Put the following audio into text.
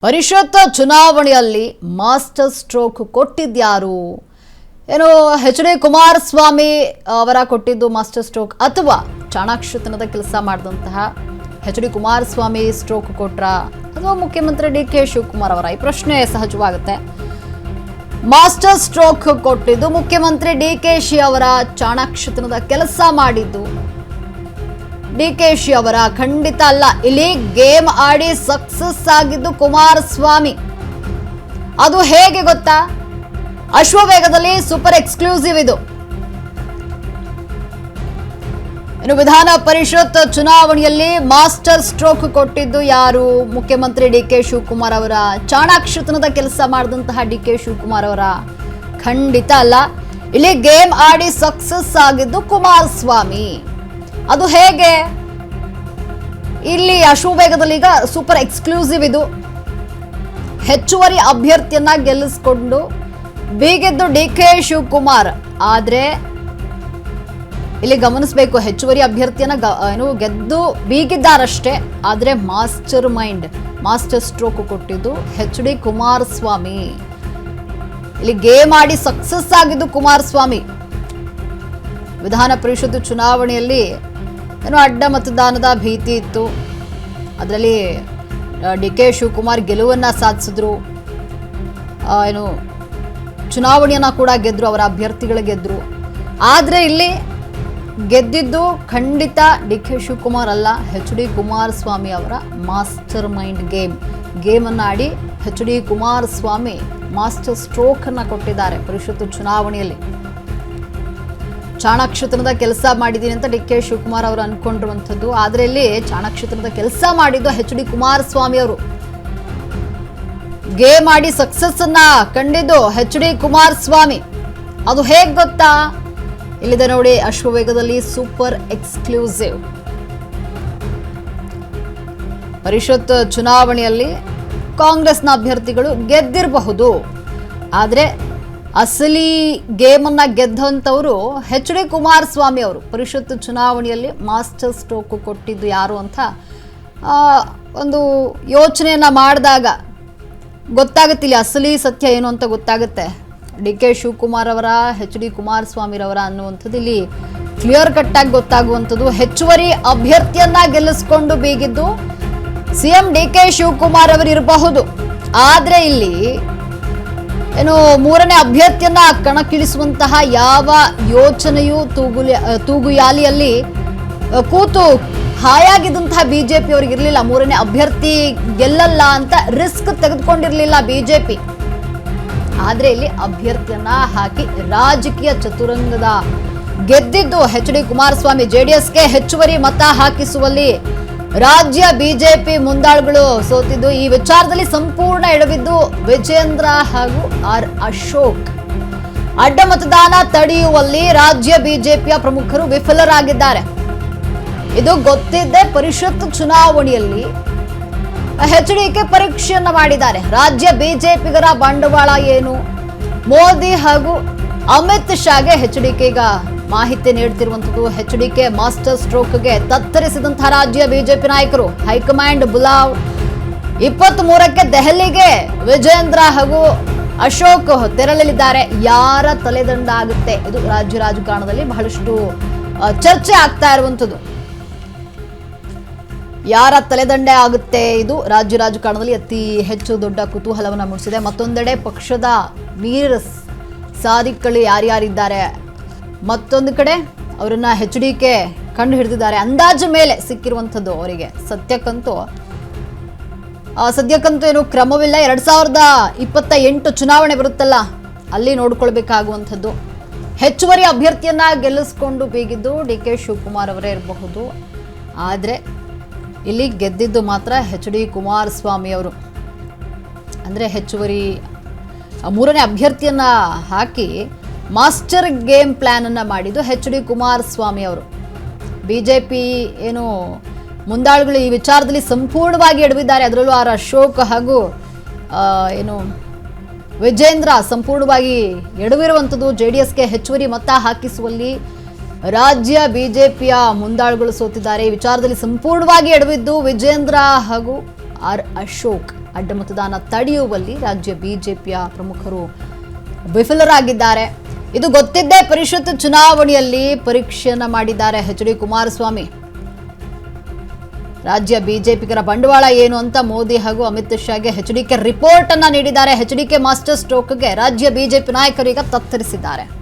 ಪರಿಷತ್ ಚುನಾವಣೆಯಲ್ಲಿ master stroke ಕೊಟ್ಟಿದ್ಯಾರು? ಏನು H D Kumaraswamy ಅವರ ಕೊಟ್ಟಿದ್ದು ಮಾಸ್ಟರ್ ಸ್ಟ್ರೋಕ್ ಅಥವಾ ಚಾಣಾಕ್ಷತನದ ಕೆಲಸ ಮಾಡಿದಂತಹ ಎಚ್ ಡಿ ಕುಮಾರಸ್ವಾಮಿ ಸ್ಟ್ರೋಕ್ ಕೊಟ್ರ ಅಥವಾ ಮುಖ್ಯಮಂತ್ರಿ ಡಿ ಕೆ ಶಿವಕುಮಾರ್ ಅವರ? ಈ ಪ್ರಶ್ನೆ ಸಹಜವಾಗುತ್ತೆ. ಮಾಸ್ಟರ್ ಸ್ಟ್ರೋಕ್ ಕೊಟ್ಟಿದ್ದು ಮುಖ್ಯಮಂತ್ರಿ ಡಿ ಕೆ ಶಿ ಅವರ ಚಾಣಾಕ್ಷತನದ ಕೆಲಸ ಮಾಡಿದ್ದು ಡಿ ಕೆ ಶಿ ಅವರ ಖಂಡಿತ ಅಲ್ಲ. ಇಲ್ಲಿ ಗೇಮ್ ಆಡಿ ಸಕ್ಸಸ್ ಆಗಿದ್ದು ಕುಮಾರಸ್ವಾಮಿ. ಅದು ಹೇಗೆ ಗೊತ್ತಾ? ಅಶ್ವವೇಗದಲ್ಲಿ ಸೂಪರ್ ಎಕ್ಸ್ಕ್ಲೂಸಿವ್ ಇದು. ಇನ್ನು ವಿಧಾನ ಪರಿಷತ್ ಚುನಾವಣೆಯಲ್ಲಿ ಮಾಸ್ಟರ್ ಸ್ಟ್ರೋಕ್ ಕೊಟ್ಟಿದ್ದು ಯಾರು? ಮುಖ್ಯಮಂತ್ರಿ ಡಿ ಕೆ ಶಿವಕುಮಾರ್ ಅವರ ಚಾಣಾಕ್ಷತನದ ಕೆಲಸ ಮಾಡಿದಂತಹ ಡಿ ಕೆ ಶಿವಕುಮಾರ್ ಅವರ? ಖಂಡಿತ ಅಲ್ಲ. ಇಲ್ಲಿ ಗೇಮ್ ಆಡಿ ಸಕ್ಸಸ್ ಆಗಿದ್ದು ಕುಮಾರಸ್ವಾಮಿ. ಅದು ಹೇಗೆ? ಇಲ್ಲಿ ಅಶ್ವವೇಗದಲ್ಲಿ ಈಗ ಸೂಪರ್ ಎಕ್ಸ್ಕ್ಲೂಸಿವ್ ಇದು. ಹೆಚ್ಚುವರಿ ಅಭ್ಯರ್ಥಿಯನ್ನ ಗೆಲ್ಲಿಸಿಕೊಂಡು ಬೀಗಿದ್ದು ಡಿ ಕೆ ಶಿವಕುಮಾರ್. ಆದ್ರೆ ಇಲ್ಲಿ ಗಮನಿಸಬೇಕು, ಹೆಚ್ಚುವರಿ ಅಭ್ಯರ್ಥಿಯನ್ನ ಗೆದ್ದು ಬೀಗಿದ್ದಾರಷ್ಟೇ. ಆದ್ರೆ ಮಾಸ್ಟರ್ ಮೈಂಡ್, ಮಾಸ್ಟರ್ ಸ್ಟ್ರೋಕ್ ಕೊಟ್ಟಿದ್ದು ಎಚ್ ಡಿ ಕುಮಾರಸ್ವಾಮಿ. ಇಲ್ಲಿ ಗೇಮ್ ಆಡಿ ಸಕ್ಸಸ್ ಆಗಿದ್ದು ಕುಮಾರಸ್ವಾಮಿ. ವಿಧಾನ ಪರಿಷತ್ ಚುನಾವಣೆಯಲ್ಲಿ ಅಡ್ಡ ಮತದಾನದ ಭೀತಿ ಇತ್ತು. ಅದರಲ್ಲಿ ಡಿ ಕೆ ಶಿವಕುಮಾರ್ ಗೆಲುವನ್ನ ಸಾಧಿಸಿದ್ರು. ಚುನಾವಣೆಯನ್ನ ಕೂಡ ಗೆದ್ರು, ಅವರ ಅಭ್ಯರ್ಥಿಗಳು ಗೆದ್ರು. ಆದ್ರೆ ಇಲ್ಲಿ ಗೆದ್ದಿದ್ದು ಖಂಡಿತ ಡಿ ಕೆ ಶಿವಕುಮಾರ್ ಅಲ್ಲ, ಎಚ್ ಡಿ ಕುಮಾರಸ್ವಾಮಿ ಅವರ ಮಾಸ್ಟರ್ ಮೈಂಡ್ ಗೇಮ್ ಅನ್ನ ಆಡಿ H D Kumaraswamy master stroke ಅನ್ನ ಕೊಟ್ಟಿದ್ದಾರೆ ಪರಿಷತ್ ಚುನಾವಣೆಯಲ್ಲಿ. ಚಾಣಾಕ್ಷತನದ ಕೆಲಸ ಮಾಡಿದ್ದೀನಿ ಅಂತ ಡಿ ಕೆ ಶಿವಕುಮಾರ್ ಅವರು ಅನ್ಕೊಂಡಿರುವಂಥದ್ದು. ಆದ್ರೆ ಇಲ್ಲಿ ಚಾಣಾಕ್ಷತನದ ಕೆಲಸ ಮಾಡಿದ್ದು ಎಚ್ ಡಿ ಕುಮಾರಸ್ವಾಮಿ ಅವರು. ಗೇಮ್ ಮಾಡಿ ಸಕ್ಸಸ್ ಅನ್ನ ಕಂಡಿದ್ದು ಎಚ್ ಡಿ ಕುಮಾರಸ್ವಾಮಿ. ಅದು ಹೇಗ್ ಗೊತ್ತಾ? ಇಲ್ಲಿದೆ ನೋಡಿ, ಅಶ್ವವೇಗದಲ್ಲಿ ಸೂಪರ್ ಎಕ್ಸ್ಕ್ಲೂಸಿವ್. ಪರಿಷತ್ ಚುನಾವಣೆಯಲ್ಲಿ ಕಾಂಗ್ರೆಸ್ನ ಅಭ್ಯರ್ಥಿಗಳು ಗೆದ್ದಿರಬಹುದು, ಆದ್ರೆ ಅಸಲಿ ಗೇಮ್ ಅನ್ನ ಗೆದ್ದಂಥವರು ಎಚ್ ಡಿ ಕುಮಾರಸ್ವಾಮಿ ಅವರು. ಪರಿಷತ್ ಚುನಾವಣೆಯಲ್ಲಿ ಮಾಸ್ಟರ್ ಸ್ಟ್ರೋಕ್ ಕೊಟ್ಟಿದ್ದು ಯಾರು ಅಂತ ಒಂದು ಯೋಚನೆಯನ್ನ ಮಾಡಿದಾಗ ಗೊತ್ತಾಗುತ್ತೆ. ಇಲ್ಲಿ ಅಸಲಿ ಸತ್ಯ ಏನು ಅಂತ ಗೊತ್ತಾಗುತ್ತೆ. ಡಿ ಕೆ ಶಿವಕುಮಾರ್ ಅವರ, ಎಚ್ ಡಿ ಕುಮಾರಸ್ವಾಮಿರವರ ಅನ್ನುವಂಥದ್ದು ಇಲ್ಲಿ ಕ್ಲಿಯರ್ ಕಟ್ ಆಗಿ ಗೊತ್ತಾಗುವಂಥದ್ದು. ಹೆಚ್ಚುವರಿ ಅಭ್ಯರ್ಥಿಯನ್ನ ಗೆಲ್ಲಿಸಿಕೊಂಡು ಬೀಗಿದ್ದು ಸಿಎಂ ಡಿ ಕೆ ಶಿವಕುಮಾರ್ ಅವರು ಇರಬಹುದು. ಆದ್ರೆ ಇಲ್ಲಿ ಮೂರನೇ ಅಭ್ಯರ್ಥಿಯನ್ನ ಕಣಕ್ಕಿಳಿಸುವಂತಹ ಯಾವ ಯೋಚನೆಯೂ ತೂಗುಯಾಲಿಯಲ್ಲಿ ಕೂತು ಹಾಯಾಗಿದ್ದಂತಹ ಬಿಜೆಪಿ ಅವರಿಗೆ ಇರಲಿಲ್ಲ. ಮೂರನೇ ಅಭ್ಯರ್ಥಿ ಗೆಲ್ಲಲ್ಲ ಅಂತ ರಿಸ್ಕ್ ತೆಗೆದುಕೊಂಡಿರಲಿಲ್ಲ ಬಿಜೆಪಿ. ಆದ್ರೆ ಇಲ್ಲಿ ಅಭ್ಯರ್ಥಿಯನ್ನ ಹಾಕಿ ರಾಜಕೀಯ ಚತುರಂಗದ ಗೆದ್ದಿದ್ದು ಎಚ್ ಡಿ ಕುಮಾರಸ್ವಾಮಿ. ಜೆಡಿಎಸ್ಗೆ ಹೆಚ್ಚುವರಿ ಮತ ಹಾಕಿಸುವಲ್ಲಿ ರಾಜ್ಯ ಬಿಜೆಪಿ ಮುಂದಾಳುಗಳು ಸೋತಿದ್ದು. ಈ ವಿಚಾರದಲ್ಲಿ ಸಂಪೂರ್ಣ ಎಡವಿದ್ದು ವಿಜೇಂದ್ರ ಹಾಗೂ ಆರ್ ಅಶೋಕ್. ಅಡ್ಡ ಮತದಾನ ತಡೆಯುವಲ್ಲಿ ರಾಜ್ಯ ಬಿಜೆಪಿಯ ಪ್ರಮುಖರು ವಿಫಲರಾಗಿದ್ದಾರೆ. ಇದು ಗೊತ್ತಿದ್ದೇ ಪರಿಷತ್ ಚುನಾವಣೆಯಲ್ಲಿ ಎಚ್ ಡಿಕೆ ಪರೀಕ್ಷೆಯನ್ನ ಮಾಡಿದ್ದಾರೆ. ರಾಜ್ಯ ಬಿಜೆಪಿಗರ ಬಂಡವಾಳ ಏನು? ಮೋದಿ ಹಾಗೂ ಅಮಿತ್ ಶಾಗೆ ಎಚ್ ಡಿಕೆ ಈಗ ಮಾಹಿತಿ ನೀಡುತ್ತಿರುವಂಥದ್ದು. ಎಚ್ ಡಿಕೆ ಮಾಸ್ಟರ್ ಸ್ಟ್ರೋಕ್ಗೆ ತತ್ತರಿಸಿದಂತಹ ರಾಜ್ಯ ಬಿಜೆಪಿ ನಾಯಕರು. ಹೈಕಮಾಂಡ್ ಬುಲಾವ್ 23ಕ್ಕೆ ದೆಹಲಿಗೆ ವಿಜೇಂದ್ರ ಹಾಗೂ ಅಶೋಕ್ ತೆರಳಲಿದ್ದಾರೆ. ಯಾರ ತಲೆದಂಡ ಆಗುತ್ತೆ? ಇದು ರಾಜ್ಯ ರಾಜಕಾರಣದಲ್ಲಿ ಬಹಳಷ್ಟು ಚರ್ಚೆ ಆಗ್ತಾ ಇರುವಂಥದ್ದು. ಯಾರ ತಲೆದಂಡೆ ಆಗುತ್ತೆ? ಇದು ರಾಜ್ಯ ರಾಜಕಾರಣದಲ್ಲಿ ಅತಿ ಹೆಚ್ಚು ದೊಡ್ಡ ಕುತೂಹಲವನ್ನು ಮೂಡಿಸಿದೆ. ಮತ್ತೊಂದೆಡೆ ಪಕ್ಷದ ವೀರ ಸಾಧಿಗಳು ಯಾರ್ಯಾರಿದ್ದಾರೆ, ಮತ್ತೊಂದು ಕಡೆ ಅವರನ್ನ ಎಚ್ ಡಿಕೆ ಕಂಡು ಹಿಡಿದಿದ್ದಾರೆ. ಅಂದಾಜು ಮೇಲೆ ಸಿಕ್ಕಿರುವಂಥದ್ದು ಅವರಿಗೆ. ಸದ್ಯಕ್ಕಂತೂ ಏನು ಕ್ರಮವಿಲ್ಲ. 2028 ಚುನಾವಣೆ ಬರುತ್ತಲ್ಲ, ಅಲ್ಲಿ ನೋಡ್ಕೊಳ್ಬೇಕಾಗುವಂಥದ್ದು. ಹೆಚ್ಚುವರಿ ಅಭ್ಯರ್ಥಿಯನ್ನ ಗೆಲ್ಲಿಸ್ಕೊಂಡು ಬೀಗಿದ್ದು ಡಿ ಕೆ ಶಿವಕುಮಾರ್ ಅವರೇ ಇರಬಹುದು. ಆದರೆ ಇಲ್ಲಿ ಗೆದ್ದಿದ್ದು ಮಾತ್ರ ಎಚ್ ಡಿ ಕುಮಾರಸ್ವಾಮಿ ಅವರು. ಅಂದರೆ ಹೆಚ್ಚುವರಿ ಮೂರನೇ ಅಭ್ಯರ್ಥಿಯನ್ನ ಹಾಕಿ ಮಾಸ್ಟರ್ ಗೇಮ್ ಪ್ಲಾನ್ ಅನ್ನ ಮಾಡಿದ್ದು ಎಚ್ ಡಿ ಕುಮಾರಸ್ವಾಮಿ ಅವರು. ಬಿಜೆಪಿ ಮುಂದಾಳುಗಳು ಈ ವಿಚಾರದಲ್ಲಿ ಸಂಪೂರ್ಣವಾಗಿ ಎಡವಿದ್ದಾರೆ. ಅದರಲ್ಲೂ ಆರ್ ಅಶೋಕ್ ಹಾಗೂ ವಿಜೇಂದ್ರ ಸಂಪೂರ್ಣವಾಗಿ ಎಡವಿರುವಂಥದ್ದು. ಜೆಡಿಎಸ್ಗೆ ಹೆಚ್ಚುವರಿ ಮತ ಹಾಕಿಸುವಲ್ಲಿ ರಾಜ್ಯ ಬಿಜೆಪಿಯ ಮುಂದಾಳುಗಳು ಸೋತಿದ್ದಾರೆ. ಈ ವಿಚಾರದಲ್ಲಿ ಸಂಪೂರ್ಣವಾಗಿ ಎಡವಿದ್ದು ವಿಜೇಂದ್ರ ಹಾಗೂ ಆರ್ ಅಶೋಕ್. ಅಡ್ಡ ಮತದಾನ ತಡೆಯುವಲ್ಲಿ ರಾಜ್ಯ ಬಿಜೆಪಿಯ ಪ್ರಮುಖರು ವಿಫಲರಾಗಿದ್ದಾರೆ. ಇದು ಗೊತ್ತಿದ್ದೇ ಪರಿಷತ್ ಚುನಾವಣೆಯಲ್ಲಿ ಪರೀಕ್ಷೆಯನ್ನ ಮಾಡಿದ್ದಾರೆ ಎಚ್.ಡಿ. ಕುಮಾರಸ್ವಾಮಿ. ರಾಜ್ಯ ಬಿಜೆಪಿಗರ ಬಂಡವಾಳ ಏನು ಅಂತ ಮೋದಿ ಹಾಗೂ ಅಮಿತ್ ಶಾಗೆ ಎಚ್.ಡಿ.ಕೆ ರಿಪೋರ್ಟ್ ಅನ್ನ ನೀಡಿದ್ದಾರೆ. ಎಚ್.ಡಿ.ಕೆ ಮಾಸ್ಟರ್ ಸ್ಟ್ರೋಕ್ಗೆ ರಾಜ್ಯ ಬಿಜೆಪಿ ನಾಯಕರು ಈಗ ತತ್ತರಿಸಿದ್ದಾರೆ.